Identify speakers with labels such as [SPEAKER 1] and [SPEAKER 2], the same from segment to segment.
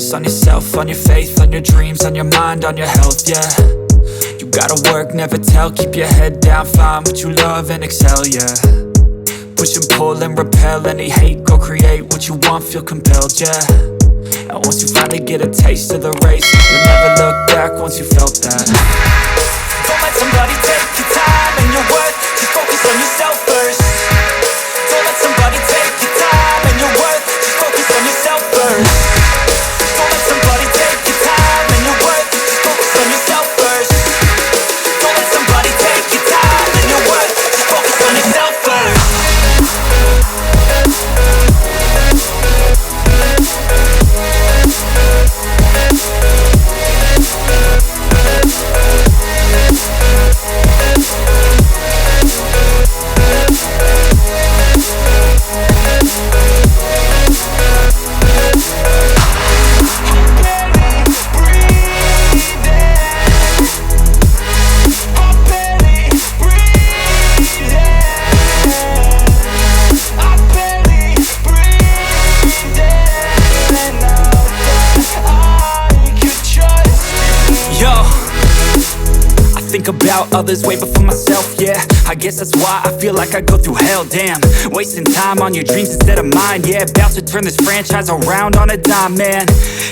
[SPEAKER 1] focus on yourself, on your faith, on your dreams, on your mind, on your health, yeah. You gotta work, never tell, keep your head down, find what you love and excel, yeah. Push and pull and repel any hate, go create what you want, feel compelled, yeah. And once you finally get a taste of the race, you'll never look back once you felt that. Don't let somebody take your time and your worth, just focus on yourself first. Don't let somebody take your time and your worth, just focus on yourself first. Don't let somebody take your time and your worth, just focus on yourself first. Don't let somebody take your time and your worth, just focus on yourself first. Think about others way before myself, yeah. I guess that's why I feel like I go through hell, damn. Wasting time on your dreams instead of mine, yeah. About to turn this franchise around on a dime, man.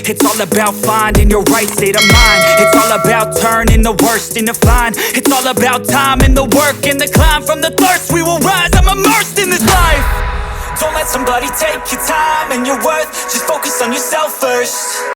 [SPEAKER 1] It's all about finding your right state of mind. It's all about turning the worst into fine. It's all about time and the work and the climb. From the thirst we will rise, I'm immersed in this life. Don't let somebody take your time and your worth, just focus on yourself first.